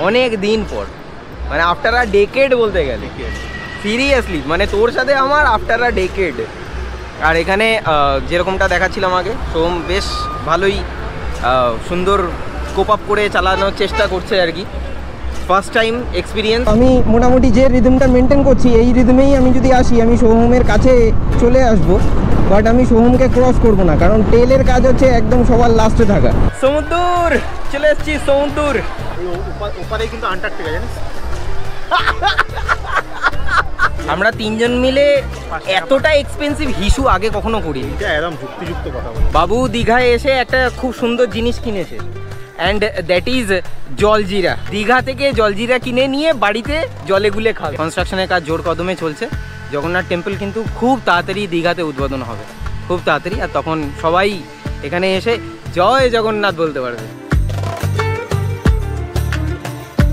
অনেক দিন পর, মানে আফটার আ ডেকেড বলতে গেলে, সিরিয়াসলি মানে তোর সাথে আমার আফটার আ ডেকেড। আর এখানে যেরকমটা দেখাচ্ছিলাম আগে, সোম বেশ ভালোই সুন্দর কোপ আপ করে চালানোর চেষ্টা করছে আর কি। First time experience. আমি মোটামুটি যে রিদমটা মেনটেন করছি এই রিদমেই আমি যদি আসি আমি সোহমের কাছে চলে আসবো, বাট আমি সোহমকে ক্রস করবো না, কারণ টেলের কাজ হচ্ছে একদম সবার লাস্টে থাকা। সমুদ্র চলে এসছি, সমুদ্র ওপারে কিন্তু আন্টার্কটিকা জানিস। আমরা তিনজন মিলে এতটা এক্সপেন্সিভ হিসু আগে কখনো করি। এটা একদম যুক্তিযুক্ত কথা বল। বাবু দীঘায় এসে একটা খুব সুন্দর জিনিস কিনেছে, অ্যান্ড দ্যাট ইজ জলজিরা। দীঘা থেকে জলজিরা কিনে নিয়ে বাড়িতে জলে গুলে খাবে। কনস্ট্রাকশনের কাজ জোর কদমে চলছে। জগন্নাথ টেম্পল কিন্তু খুব তাড়াতাড়ি দীঘাতে উদ্বোধন হবে, খুব তাড়াতাড়ি। আর তখন সবাই এখানে এসে জয় জগন্নাথ বলতে পারবে।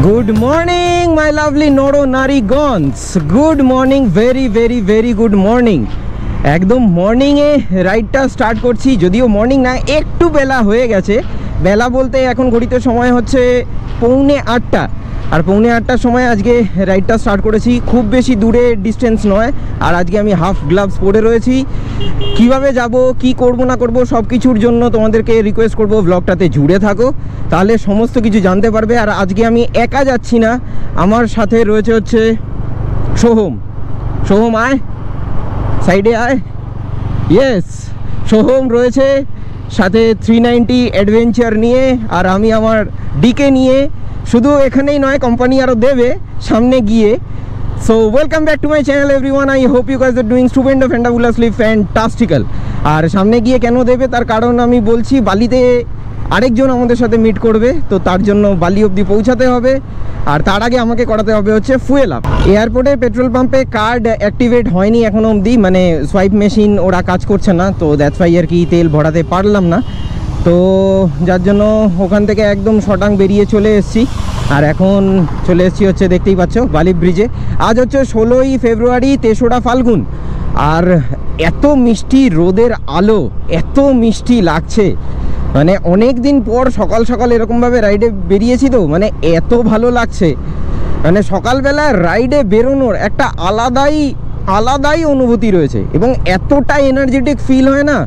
গুড মর্নিং মাই লাভলি নরনারীগঞ্জ, good morning, very very very good morning. একদম মর্নিংয়ে রাইডটা স্টার্ট করছি, যদিও মর্নিং না, একটু বেলা হয়ে গেছে। বেলা বলতে এখন ঘড়িতে সময় হচ্ছে 7:45, আর 7:45টার সময় আজকে রাইডটা স্টার্ট করেছি। খুব বেশি দূরে ডিস্টেন্স নয়, আর আজকে আমি হাফ গ্লাভস পরে রয়েছি। কিভাবে যাব, কি করব না করব, সব কিছুর জন্য তোমাদেরকে রিকোয়েস্ট করব ব্লগটাতে জুড়ে থাকো, তাহলে সমস্ত কিছু জানতে পারবে। আর আজকে আমি একা যাচ্ছি না, আমার সাথে রয়েছে হচ্ছে সোহম। সোহম আয়, সাইডে আয়। ইয়েস, সোহম রয়েছে সাথে 390 অ্যাডভেঞ্চার নিয়ে, আর আমি আমার ডিকে নিয়ে। শুধু এখানেই নয়, কোম্পানি আরও দেবে সামনে গিয়ে। So welcome back to my channel everyone, I hope you guys are doing stupendo fantabulously fantastical. আর সামনে গিয়ে কেন দেবে তার কারণ আমি বলছি, বালিতে আরেকজন আমাদের সাথে মিট করবে, তো তার জন্য বালি অবধি পৌঁছাতে হবে। আর তার আগে আমাকে করাতে হবে হচ্ছে ফুয়েল আপ। এয়ারপোর্টে পেট্রোল পাম্পে কার্ড অ্যাক্টিভেট হয়নি এখনও অবধি, মানে সোয়াইপ মেশিন ওরা কাজ করছে না, তো দ্যাটস ওয়াই আর কি তেল ভরাতে পারলাম না। তো যার জন্য ওখান থেকে একদম শটাং বেরিয়ে চলে এসেছি। আর এখন চলে এসেছি হচ্ছে, দেখতেই পাচ্ছ, বালি ব্রিজে। আজ হচ্ছে 16ই ফেব্রুয়ারি, 3রা ফাল্গুন। আর এত মিষ্টি রোদের আলো, এত মিষ্টি লাগছে, মানে অনেক দিন পর সকাল সকাল এরকমভাবে রাইডে বেরিয়েছি, তো মানে এত ভালো লাগছে। মানে সকালবেলা রাইডে বেরোনোর একটা আলাদাই অনুভূতি রয়েছে, এবং এতটা এনার্জেটিক ফিল হয় না,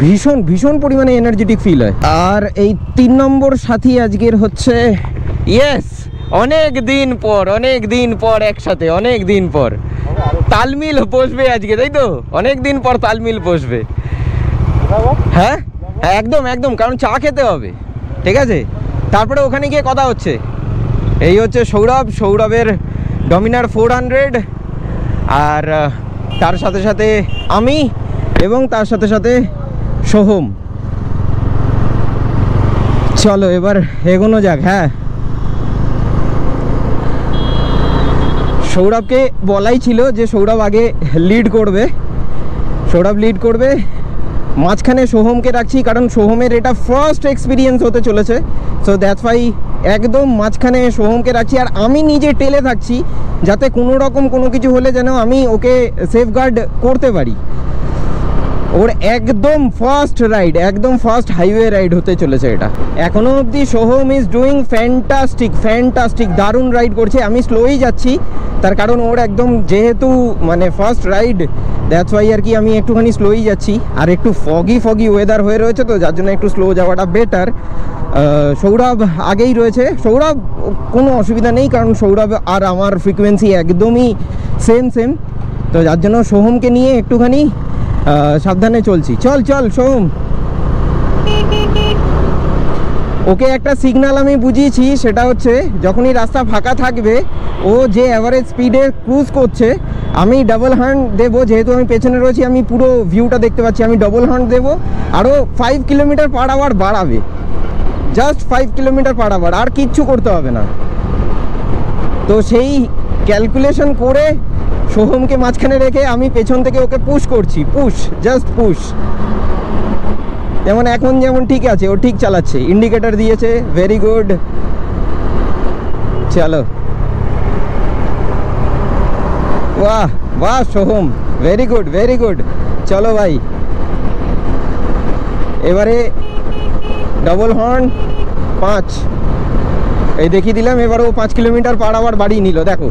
ভীষণ ভীষণ পরিমাণে এনার্জেটিক ফিল হয়। আর এই 3 নম্বর সাথী আজকের হচ্ছে, ইয়েস, অনেক দিন পর একসাথে, অনেক দিন পর তালমিল বসবে আজকে, তাই তো? অনেক দিন পর তালমিল বসবে। হ্যাঁ হ্যাঁ, একদম একদম, কারণ চা খেতে হবে, ঠিক আছে? তারপরে ওখানে গিয়ে কথা হচ্ছে। এই হচ্ছে সৌরভের ডমিনার 400, আর তার সাথে সাথে আমি, এবং তার সাথে সাথে সোহম। চলো এবার এগোনো যাক। হ্যাঁ, সৌরভকে বলাই ছিল যে সৌরভ আগে লিড করবে, মাঝখানে সোহমকে রাখছি, কারণ সোহমের এটা ফার্স্ট এক্সপিরিয়েন্স হতে চলেছে। সো দ্যাটস ওয়াই একদম মাঝখানে সোহমকে রাখছি, আর আমি নিজে টেলে থাকছি, যাতে কোনো রকম কোনো কিছু হলে যেন আমি ওকে সেফগার্ড করতে পারি। ওর একদম ফার্স্ট রাইড, একদম ফার্স্ট হাইওয়ে রাইড হতে চলেছে এটা। এখনও অবধি সোহম ইজ ডুইং ফ্যান্টাস্টিক, দারুণ রাইড করছে। আমি স্লোই যাচ্ছি, তার কারণ ওর একদম যেহেতু মানে ফার্স্ট রাইড, দ্যাটস ওয়াই আর কি আমি একটুখানি স্লোই যাচ্ছি। আর একটু ফগি ওয়েদার হয়ে রয়েছে, তো যার জন্য একটু স্লো যাওয়াটা বেটার। সৌরভ আগেই রয়েছে, সৌরভ কোনো অসুবিধা নেই, কারণ সৌরভ আর আমার ফ্রিকোয়েন্সি একদমই সেম, তো যার জন্য সোহমকে নিয়ে একটুখানি সাবধানে চলছি। চল সোহম। ওকে একটা সিগন্যাল আমি বুঝিয়েছি, সেটা হচ্ছে যখনই রাস্তা ফাঁকা থাকবে, ও যে অ্যাভারেজ স্পিডে ক্রুজ করছে, আমি ডাবল হর্ন দেবো। যেহেতু আমি পেছনে রয়েছি, আমি পুরো ভিউটা দেখতে পাচ্ছি, আমি ডবল হর্ন দেবো, আরও 5 কিলোমিটার পার আওয়ার বাড়াবে, জাস্ট 5 কিলোমিটার পার আওয়ার, আর কিচ্ছু করতে হবে না। তো সেই ক্যালকুলেশন করে সোহমকে মাঝখানে রেখে আমি পেছন থেকে ওকে পুশ করছি, জাস্ট পুশ। যেমন এখন যেমন ঠিক আছে, ও ঠিক চালাচ্ছে, ইন্ডিকেটর দিয়েছে, ভেরি গুড। চলো, বাহ সোহম, ভেরি গুড। চলো ভাই, এবারে ডবল হর্ন 5, এই দেখিয়ে দিলাম। এবার ও 5 কিলোমিটার পার আওয়ার বাড়িয়ে নিল, দেখো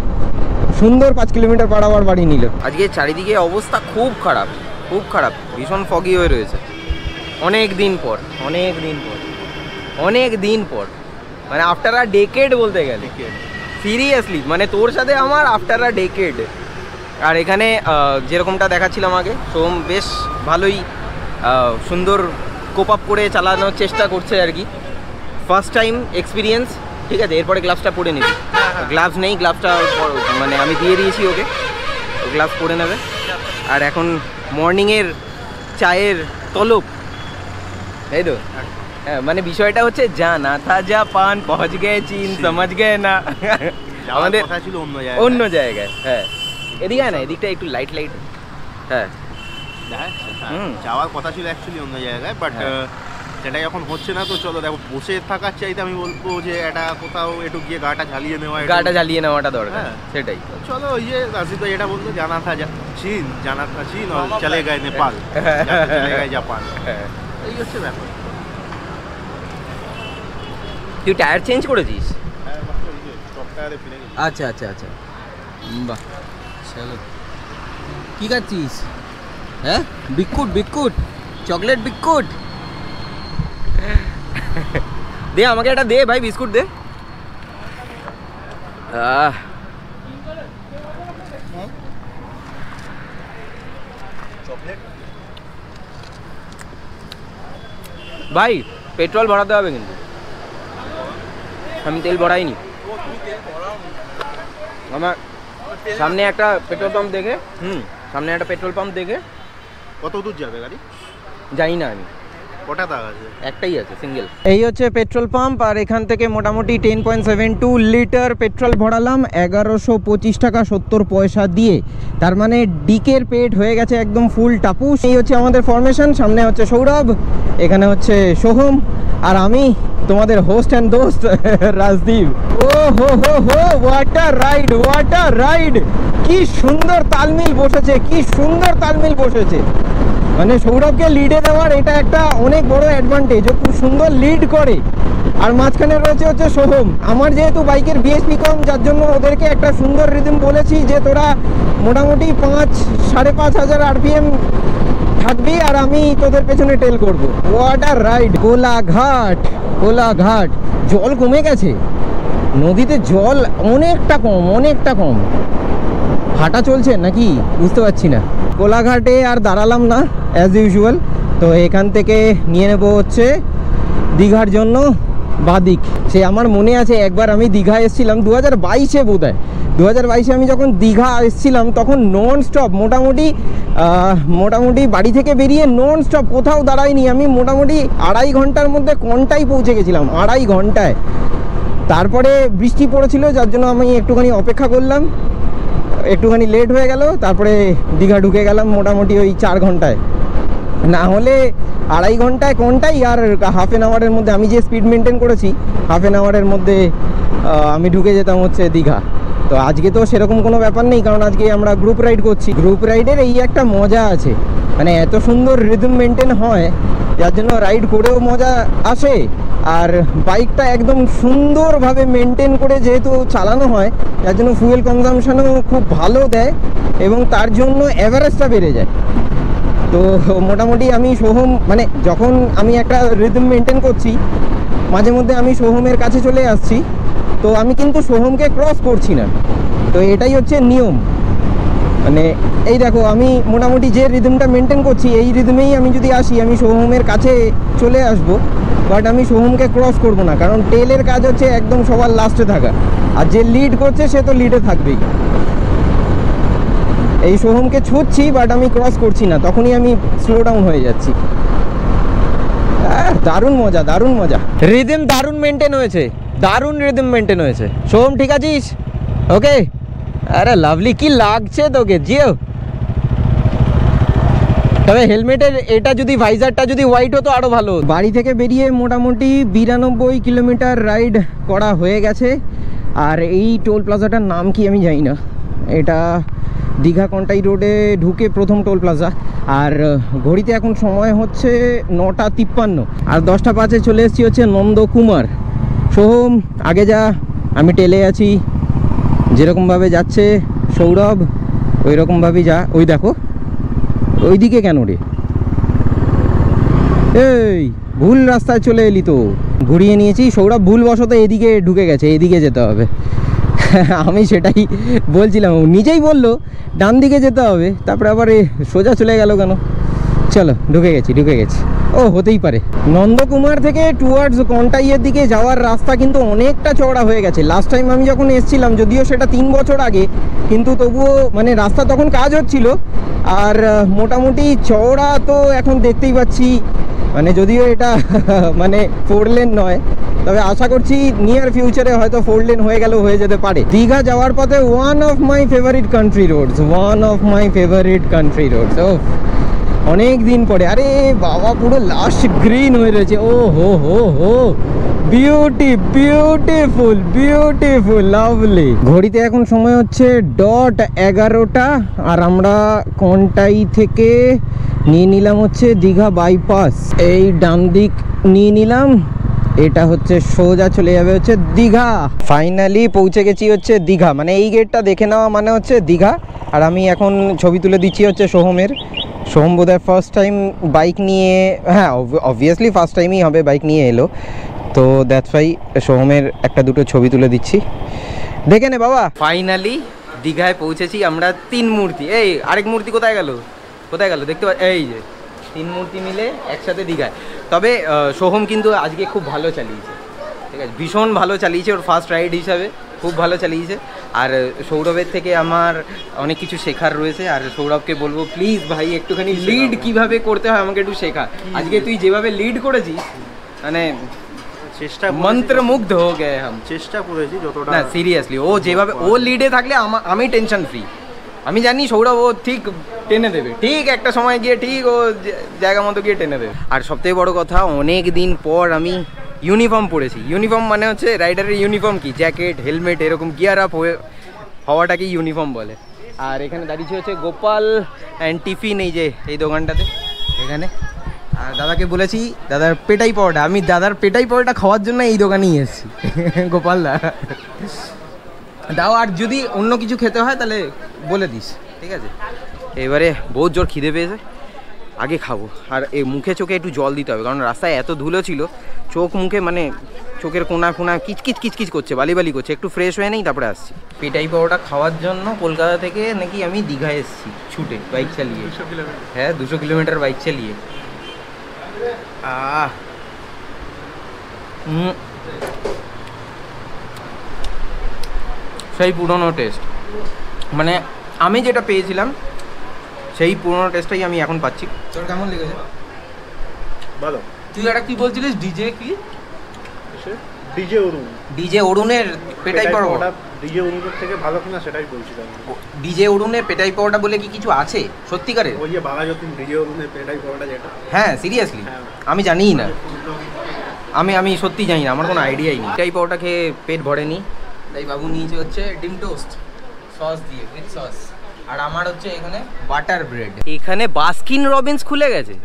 সুন্দর 5 কিলোমিটার পার আওয়ার বাড়িয়ে নিল। আজকে চারিদিকে অবস্থা খুব খারাপ, খুব খারাপ, ভীষণ ফগি হয়ে রয়েছে। অনেক দিন পর মানে আফটার আ ডেকেড বলতে গেলে, সিরিয়াসলি মানে তোর সাথে আমার আফটার আ ডেকেড। আর এখানে যেরকমটা দেখাচ্ছিলাম আগে, সোম বেশ ভালোই সুন্দর কোপ আপ করে চালানোর চেষ্টা করছে আর কি। ফার্স্ট টাইম এক্সপিরিয়েন্স, ঠিক আছে। এরপরে গ্লাভসটা পরে নিবি, গ্লাভস নেই, গ্লাভসটা মানে আমি দিয়ে দিয়েছি ওকে, গ্লাভস পরে নেবে। আর এখন মর্নিংয়ের চায়ের তলব, তাই তো? হ্যাঁ, মানে বিষয়টা হচ্ছে জানা থা জাপান পৌঁছ গয়ে চীন সমাজ গয়ে না, আমাদের কথা ছিল অন্য জায়গায়। হ্যাঁ, এদিকে না, এদিকটা একটু লাইট লাইট। হ্যাঁ, যাওয়ার কথা ছিল অ্যাকচুয়ালি অন্য জায়গায়, বাট সেটা যখন হচ্ছে না তো চলো দেখো, বসে থাকার চাইতে আমি বলবো যে এটা কোথাও একটু গিয়ে গাটা ঝালিয়ে নেওয়াটা দরকার। সেটাই, চলো ওই যে রাশিদ ভাই এটা বলতো, জানা থা চীন, জানা থা চীন আর চলে গেছে নেপাল, চলে গেছে জাপান। এই হচ্ছে ব্যাপার। তুই টায়ার চেঞ্জ করেছিস? হ্যাঁ, আচ্ছা আচ্ছা আচ্ছা, বাহ, চলো। কি খাচ্ছিস? হ্যাঁ, বিস্কুট, চকলেট বিস্কুট। দে আমাকে একটা দে ভাই, বিস্কুট দে। ভাই পেট্রোল ভরাতে হবে কিন্তু, আমি তেল ভরাইনি। আমার সামনে একটা পেট্রোল পাম্প দেখে, কত দূর যাবে গাড়ি জানি না আমি, কটা দাগ আছে? একটাই আছে, সিঙ্গেল। এই হচ্ছে পেট্রোল পাম্প, আর এখান থেকে মোটামুটি 10.72 লিটার পেট্রোল ভরালাম 1125 টাকা 70 পয়সা দিয়ে। তার মানে ডিকের পেট হয়ে গেছে একদম ফুল টাপুস। এই হচ্ছে আমাদের ফরমেশন, সামনে হচ্ছে সৌরভ, এখানে হচ্ছে সোহম, আর আমি তোমাদের হোস্ট অ্যান্ড দোস্ত রাজদীপ। ও হো হো হো, হোয়াট আ রাইড, কি সুন্দর তালমিল বসেছে, মানে সৌরভকে লিডে দেওয়ার এটা একটা অনেক বড় অ্যাডভান্টেজ। ও খুব সুন্দর লিড করে। আর মাঝখানে রয়েছে হচ্ছে সোহম। আমার যেহেতু বাইকের বিএসপি কম, যার জন্য ওদেরকে একটা সুন্দর রিদম বলেছি যে তোরা মোটামুটি 5-5.5 হাজার আরপিএম থাকবি আর আমি তোদের পেছনে টেল করব। What a ride. কোলাঘাট জল কমে গেছে, নদীতে জল অনেকটা কম। হাঁটা চলছে নাকি বুঝতে পারছি না। কোলাঘাটে আর দাঁড়ালাম না অ্যাজ ইউজুয়াল, তো এখান থেকে নিয়ে নেবো হচ্ছে দীঘার জন্য বাদিক। সে আমার মনে আছে একবার আমি দীঘা এসেছিলাম 2022-এ বোধহয়, 2022-এ আমি যখন দীঘা এসেছিলাম তখন নন স্টপ মোটামুটি বাড়ি থেকে বেরিয়ে নন স্টপ কোথাও দাঁড়াইনি আমি, মোটামুটি 2.5 ঘন্টার মধ্যে কোনটাই পৌঁছে গেছিলাম, 2.5 ঘন্টায়। তারপরে বৃষ্টি পড়েছিল, যার জন্য আমি একটুখানি অপেক্ষা করলাম, একটুখানি লেট হয়ে গেল, তারপরে দীঘা ঢুকে গেলাম মোটামুটি ওই 4 ঘন্টায়। না হলে 2.5 ঘন্টায় কোনটাই, আর হাফ অ্যান আওয়ারের মধ্যে আমি যে স্পিড মেনটেন করেছি, হাফ অ্যান আওয়ারের মধ্যে আমি ঢুকে যেতাম হচ্ছে দীঘা। তো আজকে তো সেরকম কোনো ব্যাপার নেই, কারণ আজকে আমরা গ্রুপ রাইড করছি। গ্রুপ রাইডের এই একটা মজা আছে, মানে এত সুন্দর রিদম মেনটেন হয়, যার জন্য রাইড করেও মজা আসে। আর বাইকটা একদম সুন্দরভাবে মেনটেন করে যেহেতু চালানো হয়, যার জন্য ফুয়েল কনজামশনও খুব ভালো দেয় এবং তার জন্য অ্যাভারেজটা বেড়ে যায়। তো মোটামুটি আমি সোহম, মানে যখন আমি একটা রিদম মেনটেন করছি, মাঝে মধ্যে আমি সোহমের কাছে চলে আসছি, তো আমি কিন্তু সোহমকে ক্রস করছি না। তো এটাই হচ্ছে নিয়ম। মানে এই দেখো, আমি মোটামুটি যে রিদমটা মেনটেন করছি এই রিদমেই আমি যদি আসি, আমি সোহমের কাছে চলে আসবো, বাট আমি সোহমকে ক্রস করব না, কারণ টেলের কাজ হচ্ছে একদম সবার লাস্টে থাকা, আর যে লিড করছে সে তো লিডে থাকবেই। এই সোহমকে ছুটছি বাট আমি ক্রস করছি না, তখনই আমি স্লো ডাউন হয়ে যাচ্ছি। দারুণ মজা, রিদম দারুণ মেনটেন হয়েছে, সোহম ঠিক আছিস? ওকে, আরে লাভলি, কি লাগছে তোকে, জিও। তবে হেলমেটের এটা যদি, ভাইজারটা যদি হোয়াইট হতো আরও ভালো। বাড়ি থেকে বেরিয়ে মোটামুটি 92 কিলোমিটার রাইড করা হয়ে গেছে। আর এই টোল প্লাজাটার নাম কি আমি জানি না, এটা দীঘা কন্টাই রোডে ঢুকে প্রথম টোল প্লাজা। আর ঘড়িতে এখন সময় হচ্ছে 9টা 53, আর 10টা 5-এ চলে এসেছি হচ্ছে নন্দকুমার। সোহম আগে যা, আমি টেলে আছি, যেরকমভাবে যাচ্ছে সৌরভ ওই রকমভাবেই যা। ওই দেখো ওইদিকে কেন রে, এই ভুল রাস্তায় চলে এলি তো, ঘুরিয়ে নিয়েছি। সৌরভ ভুলবশত এদিকে ঢুকে গেছে, এদিকে যেতে হবে। আমি সেটাই বলছিলাম, ও নিজেই বললো ডান দিকে যেতে হবে, তারপরে আবার সোজা চলে গেল কেন। চলো ঢুকে গেছি। ও হতেই পারে। নন্দকুমার থেকে টুয়ার্ডস কন্টাইয়ের দিকে যাওয়ার রাস্তা কিন্তু অনেকটা চওড়া হয়ে গেছে। লাস্ট টাইম আমি যখন এসেছিলাম, যদিও সেটা 3 বছর আগে, কিন্তু তবুও মানে রাস্তা তখন কাজ হচ্ছিল, আর মোটামুটি চওড়া তো এখন দেখতেই পাচ্ছি। মানে যদিও এটা মানে 4 লেন নয়, তবে আশা করছি নিয়ার ফিউচারে হয়তো 4 লেন হয়ে যেতে পারে। দীঘা যাওয়ার পথে one of my favourite country roads. ও অনেক দিন পরে, আরে বাবা পুরো লাস্ট গ্রিন হয়ে রয়েছে। ও হো বিউটিফুল লাভলি। ঘড়িতে এখন সময় হচ্ছে .11টা, আর আমরা কন্টাই থেকে নিয়ে নিলাম হচ্ছে দীঘা বাইপাস। এই ডান দিক নিয়ে নিলাম, এটা হচ্ছে সোজা চলে যাবে হচ্ছে দীঘা। ফাইনালি পৌঁছে গেছি হচ্ছে দীঘা, মানে এই গেটটা দেখে নেওয়া মানে হচ্ছে দীঘা। আর আমি এখন ছবি তুলে দিচ্ছি হচ্ছে সোহম বোধহয় ফার্স্ট টাইম বাইক নিয়ে, হ্যাঁ অবভিয়াসলি ফার্স্ট টাইমই হবে বাইক নিয়ে এলো, তো দ্যাটস ওয়াই সোহমের একটা দুটো ছবি তুলে দিচ্ছি, দেখে নে বাবা। ফাইনালি দীঘায় পৌঁছেছি আমরা। 3 মূর্তি, এই আরেক মূর্তি কোথায় গেল দেখতে পাচ্ছি, এই যে 3 মূর্তি মিলে একসাথে দীঘায়। তবে সোহম কিন্তু আজকে খুব ভালো চালিয়েছে, ঠিক আছে, ভীষণ ভালো চালিয়েছে, ওর ফার্স্ট রাইড হিসাবে খুব ভালো চালিয়েছে। আর সৌরভের থেকে আমার অনেক কিছু শেখার রয়েছে, আর সৌরভকে বলবো প্লিজ ভাই একটুখানি লিড কিভাবে করতে হয় আমাকে একটু শেখা। আজকে তুই যেভাবে লিড করেছিস, মানে মন্ত্রমুগ্ধ হয়ে গেছে। চেষ্টা করেছি যতটা, না সিরিয়াসলি, ও যেভাবে ও লিডে থাকলে আমি টেনশন ফ্রি। আমি জানি সৌরভ ও ঠিক টেনে দেবে, ঠিক একটা সময় গিয়ে ঠিক ও জায়গা মতো গিয়ে টেনে দেবে। আর সবথেকে বড় কথা, অনেক দিন পর আমি ইউনিফর্ম পরেছি। ইউনিফর্ম মানে হচ্ছে রাইডারের ইউনিফর্ম কি, জ্যাকেট হেলমেট এরকম গিয়ার আপ হওয়াটাকেই ইউনিফর্ম বলে। আর এখানে দাঁড়িয়েছে হচ্ছে গোপাল অ্যান্ড টিফিন, এই যে এই দোকানটাতে এখানে। আর দাদাকে বলেছি দাদার পেটাই পাওয়াটা, আমি দাদার পেটাই পাওয়াটা খাওয়ার জন্য এই দোকানেই এসেছি। গোপাল দাও, আর যদি অন্য কিছু খেতে হয় তাহলে বলে দিস, ঠিক আছে। এবারে বহুত জোর খিদে পেয়েছে, আগে খাবো। আর এই মুখে চোখে একটু জল দিতে হবে, কারণ রাস্তায় এত ধুলো ছিল, চোখ মুখে মানে চোখের কোনা কিচকিচ করছে, বালি করছে। একটু ফ্রেশ হয়ে নেই তারপরে আসছি। পেটাই পাওয়াটা খাওয়ার জন্য কলকাতা থেকে নাকি আমি দীঘা এসেছি ছুটে বাইক চালিয়ে। 200 কিলোমিটার, হ্যাঁ 200 কিলোমিটার বাইক চালিয়ে। সেই পুরনো টেস্ট, মানে আমি যেটা পেয়েছিলাম সেই পুরনো টেস্টটাই আমি এখন পাচ্ছি। তোর কেমন লেগেছে ভালো। তুই একটা কি বলছিলিস, ডিজে অরুণের পেটাই পাওয়াটা, ডিজে অরুণের থেকে ভালো কিনা সেটাই বলছিলাম। ডিজে অরুণের পেটাই পাওয়াটা বলে কি কিছু আছে সত্যিকারে? ওই যে বাঘাযতীন ডিজে অরুণের পেটাই পাওয়াটা যেটা, হ্যাঁ সিরিয়াসলি আমি জানিই না, আমি সত্যি জানি না, আমার কোনো আইডিয়াই নেই। পেটাই পাওয়াটা খেয়ে পেট ভরেনি, তাই বাবু নিয়েছে হচ্ছে ডিম টোস্ট সস দিয়ে, উইথ সস। আর আমার হচ্ছে এখানে বাটার ব্রেড। এখানে বাস্কিন রবিন্স খুলে গেছে,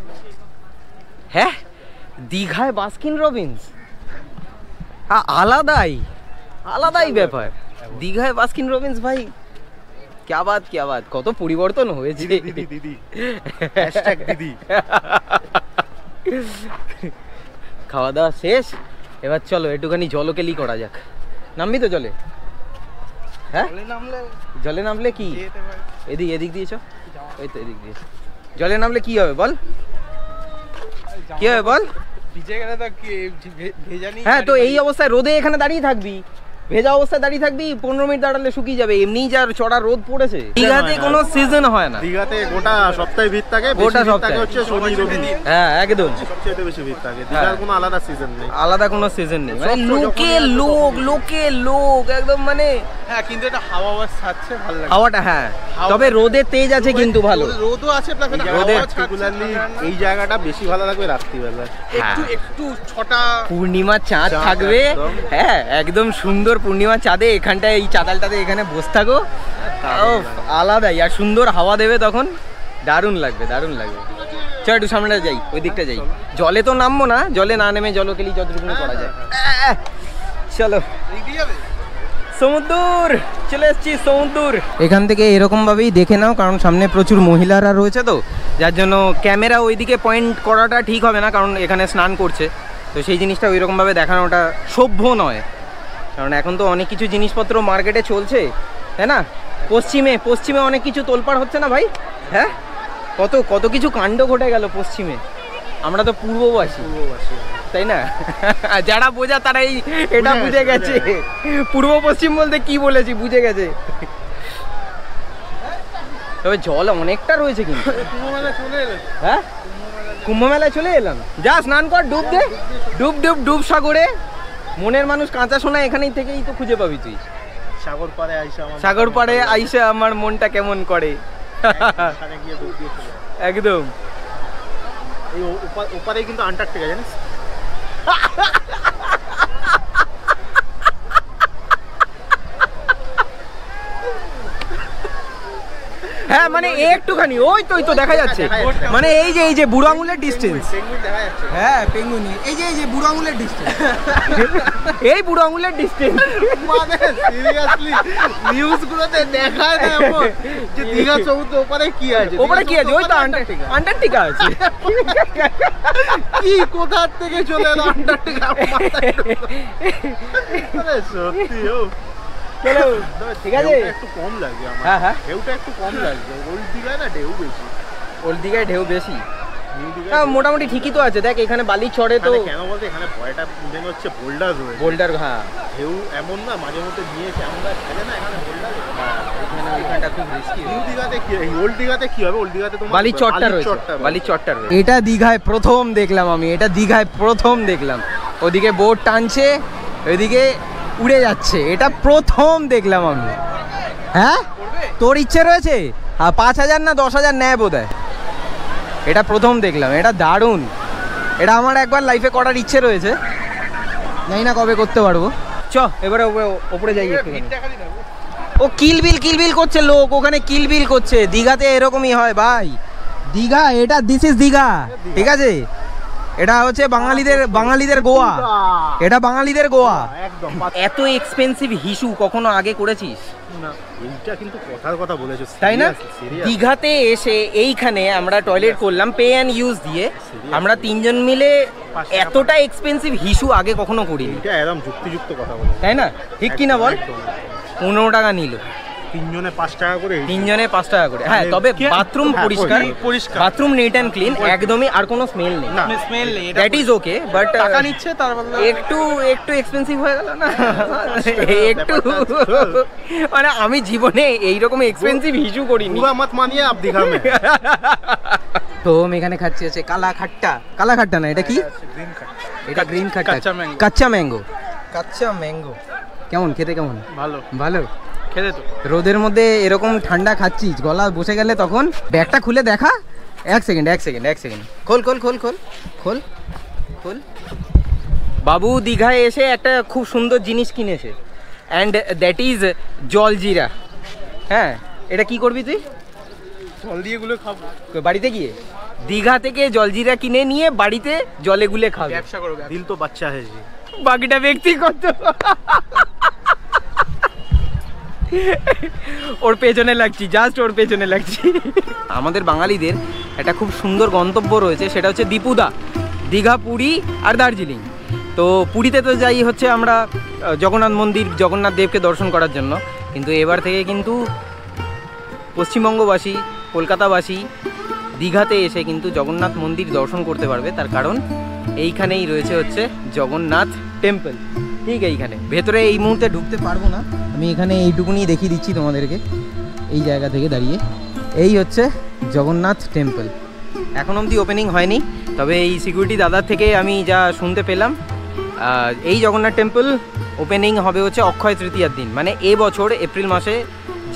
হ্যাঁ দীঘায় বাস্কিন রবিন্স, আলাদাই ব্যাপার। দীঘায় বাস্কিন রবিন্স ভাই, क्या बात কত পরিবর্তন হয়েছে। দিদি খাওয়া দাওয়া শেষ, এবার চলো একটুখানি জলকেলি করা যাক। নামবি তো জলে? হ্যাঁ জলে নামলে কি এদিক দিয়েছ, ওই তো এদিক দিয়ে জলে নামলে কি হবে বল, কি হবে বল? হ্যাঁ তো এই অবস্থায় রোদে এখানে দাঁড়িয়ে থাকবি, ভেজা অবস্থায় দাঁড়িয়ে থাকবি, 15 মিনিট দাঁড়ালে শুকিয়ে যাবে। এমনি যার চড়া রোদ পড়েছে। দীঘাতে কোনো সিজন হয় না, দীঘাতে গোটা সপ্তাহে ভিড় থাকে, গোটা সপ্তাহে হচ্ছে শনি রবি, হ্যাঁ একদম সবচেয়ে বেশি ভিড় থাকে। দীঘার কোনো আলাদা সিজন নেই, আলাদা কোনো সিজন নেই, মানে লোকে লোক একদম, মানে হ্যাঁ কিন্তু এটা হাওয়া ছাড়ছে ভালো লাগে হাওয়াটা, হ্যাঁ তবে রোদের তেজ আছে কিন্তু ভালো, রোদও আছে প্লাস রোদে পার্টিকুলারলি এই জায়গাটা বেশি ভালো লাগবে রাত্রিবেলা, একটু ছটা পূর্ণিমা চাঁদ থাকবে, হ্যাঁ একদম সুন্দর পূর্ণিমা চাঁদে এখানটায় এই চাতালটাতে এখানে বসে থাকো, আলাদাই। আর সুন্দর হাওয়া দেবে তখন, দারুণ লাগবে। চল একটু সামনে যাই, ওই দিকটা যাই। জলে তো নামবো না, জলে না নেমে জলকেলি যতটুকু করা যায়। চলো সমুদ্র চলে এসেছি সমুদ্র। এখান থেকে এরকম ভাবেই দেখে নাও, কারণ সামনে প্রচুর মহিলারা রয়েছে, তো যার জন্য ক্যামেরা ওইদিকে পয়েন্ট করাটা ঠিক হবে না, কারণ এখানে স্নান করছে, তো সেই জিনিসটা ওইরকম ভাবে দেখানোটা সভ্য নয়। কারণ এখন তো অনেক কিছু জিনিসপত্র মার্কেটে চলছে, তাই না? পশ্চিমে অনেক কিছু তোলপাড় হচ্ছে না ভাই? হ্যাঁ, কত কত কিছু কাণ্ড ঘটে গেল পশ্চিমে। আমরা তো পূর্ববাসী, তাই না? যারা বোঝা তারাই এটা বুঝে গেছে, পূর্ব পশ্চিম বলতে কি বলেছি বুঝে গেছে। তবে জল অনেকটা রয়েছে কিন্তু। হ্যাঁ, কুম্ভ মেলায় চলে এলাম। যা স্নান কর, ডুব দে, ডুব ডুব ডুব সাগরে। মনের মানুষ কাঁচা সোনা এখানেই থেকেই তো খুঁজে পাবি তুই। সাগর পাড়ে আইসা আমার মনটা কেমন করে। একদম। এই ওপারে কিন্তু আন্টার্কটিকা, জানিস? হ্যাঁ, মানে একটুখানি ওই তো দেখা যাচ্ছে, মানে এই যে বুড়ো আঙুলের ডিস্টেন্স। হ্যাঁ, পেঙ্গুইন, এই যে বুড়ো আঙুলের ডিস্টেন্স, এই বুড়ো আঙুলের ডিস্টেন্স। মানে সিরিয়াসলি নিউজগুলোতে দেখায় না যে দীঘা সমুদ্র ওপারে কি আছে, ওপারে কি আছে? ওই তো আন্টার্কটিকা আছে। কি কোথা থেকে চলে এলো আন্টার্কটিকা? সত্যি চলো, ঠিক আছে। একটু কম লাগে আমার। হ্যাঁ, ঢেউটা একটু কম লাগছে। ওল্ড দীঘায় না ঢেউ বেশি। ওল্ড দীঘায় ঢেউ বেশি, মোটামুটি ঠিকই তো আছে। দেখ এখানে বালি চড়ে তো, কেন বলতে এখানে ভয়টা মেন হচ্ছে বোল্ডার রয়েছে। বোল্ডার, হ্যাঁ, ঢেউ এমন না মাঝে মধ্যে নিয়ে আমরা থাকে না, এখানে বোল্ডার। এখানটা খুব রিস্কি। নিউ দীঘাতে কি, ওল্ড দীঘাতে কি হবে? ওল্ড দীঘাতে তোমার বালি চটটা রয়েছে, বালি চটটা রয়েছে। এটা দীঘায় প্রথম দেখলাম আমি, এটা দীঘায় প্রথম দেখলাম। ওদিকে বোট টানছে, ওইদিকে উড়ে যাচ্ছে, এটা প্রথম দেখলাম আমি। হ্যাঁ, তোর ইচ্ছে রয়েছে? 5,000 না 10,000 নেয় বোধ হয়। এটা প্রথম দেখলাম, এটা দারুণ। এটা আমার একবার লাইফে করার ইচ্ছে রয়েছে, জানি না কবে করতে পারবো। চ এবারে ওপরে যাই। ও কিলবিল করছে লোক ওখানে, কিলবিল করছে। দীঘাতে এরকমই হয় ভাই, দীঘা এটা, দিস ইজ দীঘা, ঠিক আছে? এটা হচ্ছে বাঙালিদের গোয়া, এটা বাঙালিদের গোয়া। একদম। এত এক্সপেন্সিভ হিসু কখনো আগে করেছিস? না, এইটা কিন্তু কথার কথা বলেছো, তাই না? দীঘাতে এসে এইখানে আমরা টয়লেট করলাম পে অ্যান্ড ইউজ দিয়ে, আমরা 3 জন মিলে এতটা এক্সপেন্সিভ হিসু আগে কখনো করিনি। এটা একদম যুক্তিযুক্ত কথা বলে, তাই না? ঠিক কি না বল? 15 টাকা নিল, 3 জনে 5 টাকা করে, 3 জনে 5 টাকা করে। হ্যাঁ, তবে বাথরুম পরিষ্কার, বাথরুম নিট অ্যান্ড ক্লিন, একদমই, আর কোনো স্মেল নেই। স্মেল নেই, দ্যাট ইজ ওকে, বাট টাকা নিচ্ছে তার বদলে একটু এক্সপেন্সিভ হয়ে গেল না? একটু, মানে আমি জীবনে এইরকম এক্সপেন্সিভ হিসু করিনি। পুরা মত মানিয়ে আপ দীঘা মে। তো আমি এখানে খাচ্ছি হচ্ছে কালা খাট্টা না, এটা কি? এটা গ্রিন খাট্টা, কাঁচা ম্যাঙ্গো। কেমন খেতে? কেমন? ভালো খেতে। তো রোদের মধ্যে এরকম ঠান্ডা খাচ্ছিস, গলা বসে গেলে তখন ব্যাগটা খুলে দেখা। এক সেকেন্ড, খোল। বাবু দীঘায় এসে একটা খুব সুন্দর জিনিস কিনেছে, অ্যান্ড দ্যাট ইজ জলজিরা। হ্যাঁ, এটা কি করবি তুই? জল দিয়ে গুলো খাবো বাড়িতে গিয়ে। দীঘা থেকে জলজিরা কিনে নিয়ে বাড়িতে জলে গুলে খাবে, ব্যবসা করবে। দিল তো বাচ্চা হয়েছে, বাকিটা ব্যক্তিগত। ওর পেছনে লাগছি, জাস্ট ওর পেছনে লাগছি। আমাদের বাঙালিদের একটা খুব সুন্দর গন্তব্য রয়েছে, সেটা হচ্ছে দীঘা, পুরী আর দার্জিলিং। তো পুরীতে তো যাই হচ্ছে আমরা জগন্নাথ মন্দির, জগন্নাথ দেবকে দর্শন করার জন্য, কিন্তু এবার থেকে কিন্তু পশ্চিমবঙ্গবাসী, কলকাতাবাসী দীঘাতে এসে কিন্তু জগন্নাথ মন্দির দর্শন করতে পারবে। তার কারণ এইখানেই রয়েছে হচ্ছে জগন্নাথ টেম্পল, ঠিক এইখানে। ভেতরে এই মুহূর্তে ঢুকতে পারবো না, আমি এখানে এইটুকুনি দেখিয়ে দিচ্ছি তোমাদেরকে এই জায়গা থেকে দাঁড়িয়ে। এই হচ্ছে জগন্নাথ টেম্পল, এখন অবধি ওপেনিং হয়নি, তবে এই সিকিউরিটি দাদার থেকে আমি যা শুনতে পেলাম, এই জগন্নাথ টেম্পল ওপেনিং হবে হচ্ছে অক্ষয় তৃতীয়ার দিন, মানে এবছর এপ্রিল মাসে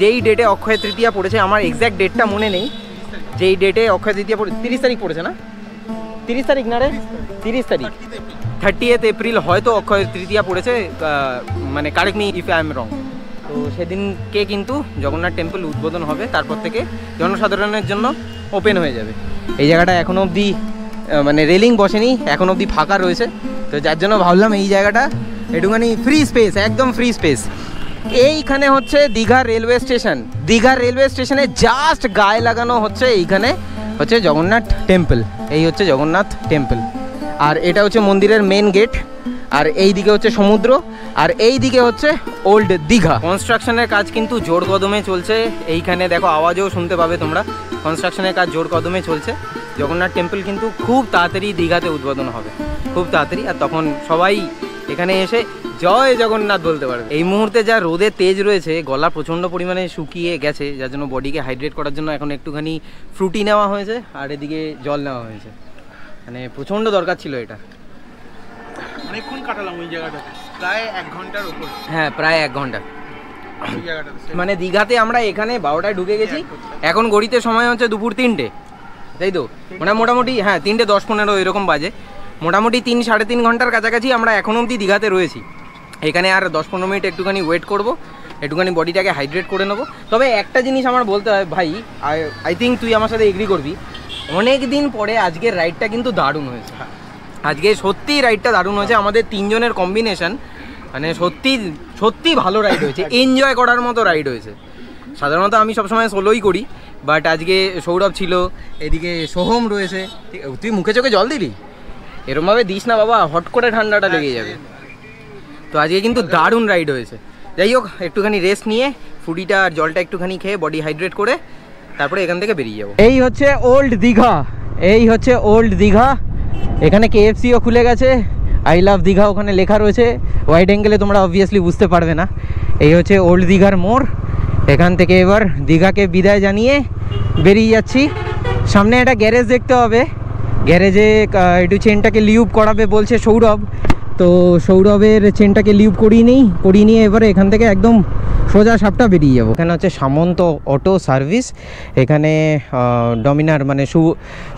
যেই ডেটে অক্ষয় তৃতীয়া পড়েছে, আমার এক্স্যাক্ট ডেটটা মনে নেই, যেই ডেটে অক্ষয় তৃতীয়া 30 তারিখ পড়েছে না? 30 তারিখ না রে, 30 তারিখ, 30th এপ্রিল হয়তো অক্ষয় তৃতীয়া পড়েছে, মানে correct me if I am রং। তো সেদিনকে কিন্তু জগন্নাথ টেম্পল উদ্বোধন হবে, তারপর থেকে জনসাধারণের জন্য ওপেন হয়ে যাবে। এই জায়গাটা এখনও অবধি মানে রেলিং বসেনি, এখনও অবধি ফাঁকা রয়েছে, তো যার জন্য ভাবলাম এই জায়গাটা একটুখানি ফ্রি স্পেস, একদম ফ্রি স্পেস। এইখানে হচ্ছে Digha railway station. Digha railway স্টেশনে জাস্ট গায়ে লাগানো হচ্ছে এইখানে হচ্ছে জগন্নাথ টেম্পল। এই হচ্ছে জগন্নাথ টেম্পল, আর এটা হচ্ছে মন্দিরের মেন গেট। আর এই দিকে হচ্ছে সমুদ্র, আর এই দিকে হচ্ছে ওল্ড দীঘা। কনস্ট্রাকশনের কাজ কিন্তু জোর কদমে চলছে। এইখানে দেখো আওয়াজও শুনতে পাবে তোমরা, কনস্ট্রাকশনের কাজ জোর কদমে চলছে। জগন্নাথ টেম্পল কিন্তু খুব তাড়াতাড়ি দীঘাতে উদ্বোধন হবে, খুব তাড়াতাড়ি। আর তখন সবাই এখানে এসে জয় জগন্নাথ বলতে পারবে। এই মুহূর্তে যা রোদের তেজ রয়েছে, গলা প্রচণ্ড পরিমাণে শুকিয়ে গেছে, যার জন্য বডিকে হাইড্রেট করার জন্য এখন একটুখানি ফ্রুটি নেওয়া হয়েছে, আর এদিকে জল নেওয়া হয়েছে। মানে প্রচণ্ড দরকার ছিল এটা। অনেকক্ষণ কাটালাম ওই জায়গাটাতে, প্রায় 1 ঘন্টার উপর। হ্যাঁ, প্রায় 1 ঘন্টা। মানে দীঘাতে আমরা এখানে 12টায় ঢুকে গেছি, এখন ঘড়িতে সময় হচ্ছে দুপুর 3টে, তাই তো? মানে মোটামুটি হ্যাঁ 3টে 10-15 এরকম বাজে। মোটামুটি 3-3.5 ঘন্টার কাছাকাছি আমরা এখন অবধি দীঘাতে রয়েছি। এখানে আর 10-15 মিনিট একটুখানি ওয়েট করব, একটুখানি বডিটাকে হাইড্রেট করে নেবো। তবে একটা জিনিস আমার বলতে হয় ভাই, আই থিঙ্ক তুই আমার সাথে এগ্রি করবি, অনেক দিন পরে আজকের রাইডটা কিন্তু দারুণ হয়েছে। আজকে সত্যিই রাইডটা দারুণ হয়েছে। আমাদের 3 জনের কম্বিনেশন মানে সত্যি সত্যি ভালো রাইড হয়েছে, এনজয় করার মতো রাইড হয়েছে। সাধারণত আমি সবসময় সোলোই করি, বাট আজকে সৌরভ ছিল, এদিকে সোহম রয়েছে। তুই মুখে চোখে জল দিলি? এরমভাবে দিস না বাবা, হট করে ঠান্ডাটা লেগে যাবে। তো আজকে কিন্তু দারুণ রাইড হয়েছে। যাই হোক, একটুখানি রেস্ট নিয়ে ফুডিটা আর জলটা একটুখানি খেয়ে বডি হাইড্রেট করে তারপরে এখান থেকে বেরিয়ে যাবো। এই হচ্ছে ওল্ড দীঘা, এই হচ্ছে ওল্ড দীঘা। এখানে KFCও খুলে গেছে, আই লাভ দীঘা ওখানে লেখা রয়েছে। ওয়াইড অ্যাঙ্গেলে তোমরা অবভিয়াসলি বুঝতে পারবে না। এই হচ্ছে ওল্ড দীঘার মোড়। এখান থেকে এবার দীঘাকে বিদায় জানিয়ে বেরিয়ে যাচ্ছি। সামনে একটা গ্যারেজ দেখতে হবে, গ্যারেজে একটু চেনটাকে লিউব করাবে বলছে সৌরভ। তো সৌরভের চেনটাকে লিউব করিয়ে নিয়ে এবারে এখান থেকে একদম সোজা সাপটা বেরিয়ে যাবো। এখানে হচ্ছে সামন্ত অটো সার্ভিস। এখানে ডমিনার মানে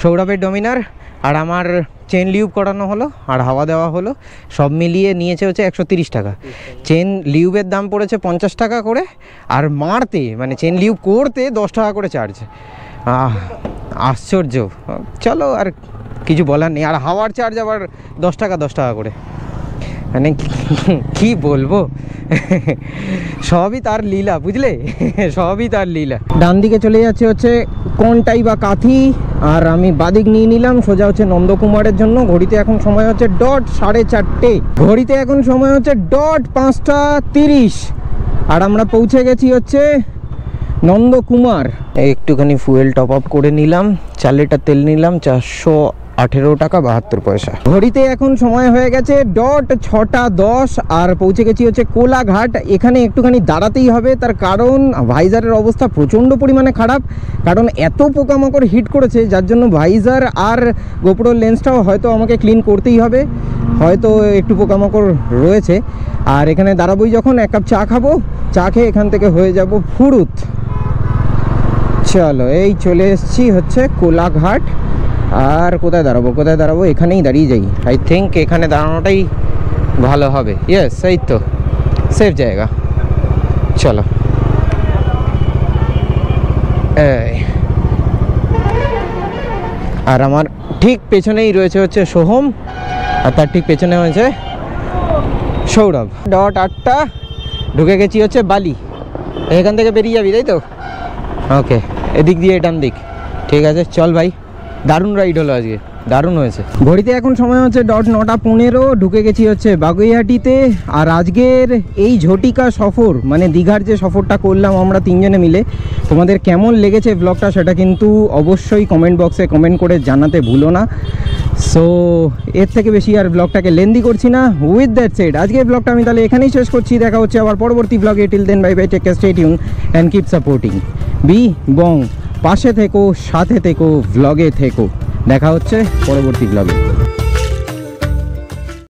সৌরভের ডমিনার আর আমার চেন লিউব করানো হলো আর হাওয়া দেওয়া হলো, সব মিলিয়ে নিয়েছে হচ্ছে 130 টাকা। চেন লিউবের দাম পড়েছে 50 টাকা করে, আর মারতে মানে চেন লিউব করতে 10 টাকা করে চার্জ। আশ্চর্য। চলো, আর কিছু বলার নেই। আর হাওয়ার চার্জ আবার 10 টাকা করে। মানে কি বলবো, সবই তার লীলা, বুঝলে? সবই তার লীলা। ডান দিকে চলে যাচ্ছে হচ্ছে কোনটাই বা কাথি, আর আমি বাদিক নিয়ে নিলাম সোজা হচ্ছে নন্দকুমারের জন্য। ঘড়িতে এখন সময় হচ্ছে ডট 4:30, ঘড়িতে এখন সময় হচ্ছে ডট 5:30, আর আমরা পৌঁছে গেছি হচ্ছে নন্দকুমার। একটুখানি ফুয়েল টপ আপ করে নিলাম, 4 লিটার তেল নিলাম, 418 টাকা 72 পয়সা। ঘড়িতে এখন সময় হয়ে গেছে ডট 6:10, আর পৌঁছে গেছি হচ্ছে কোলাঘাট। এখানে একটুখানি দাঁড়াতেই হবে, তার কারণ ভাইজারের অবস্থা প্রচণ্ড পরিমাণে খারাপ। কারণ এত পোকামাকড় হিট করেছে, যার জন্য ভাইজার আর গোপ্রোর লেন্সটাও হয়তো আমাকে ক্লিন করতেই হবে, হয়তো একটু পোকামাকড় রয়েছে। আর এখানে দাঁড়াবোই যখন, 1 কাপ চা খাবো, চা খেয়ে এখান থেকে হয়ে যাব ফুরুত। চলো, এই চলে এসেছি হচ্ছে কোলাঘাট। আর কোথায় দাঁড়াবো? এখানেই দাঁড়িয়ে যাই। আই থিঙ্ক এখানে দাঁড়ানোটাই ভালো হবে। ইয়েস, এই তো সেফ জায়গা। চলো, আর আমার ঠিক পেছনেই রয়েছে হচ্ছে সোহম, আর তার ঠিক পেছনে হয়েছে সৌরভ। ডট 8টা ঢুকে গেছি হচ্ছে বালি। এখান থেকে বেরিয়ে যাবি, তাই তো? ওকে, এদিক দিয়ে ডান দিক। ঠিক আছে, চল ভাই। দারুণ রাইড হলো আজকে, দারুণ হয়েছে। ঘড়িতে এখন সময় হচ্ছে ডট 9:15, ঢুকে গেছি হচ্ছে বাগুইহাটিতে। আর আজকের এই ঝটিকা সফর মানে দীঘার যে সফরটা করলাম আমরা 3 জনে মিলে, তোমাদের কেমন লেগেছে ব্লগটা সেটা কিন্তু অবশ্যই কমেন্ট বক্সে কমেন্ট করে জানাতে ভুলো না। সো এর থেকে বেশি আর ব্লগটাকে লেন্দি করছি না। উইথ দ্যাট সেড আজকের ব্লগটা আমি তাহলে এখানেই শেষ করছি। দেখা হচ্ছে আবার পরবর্তী ব্লগে। Till then bye bye, take care, stay tuned and keep supporting B Bong. পাশে থেকো, সাথে থেকো, ব্লগে থেকো। দেখা হচ্ছে পরবর্তী ব্লগে।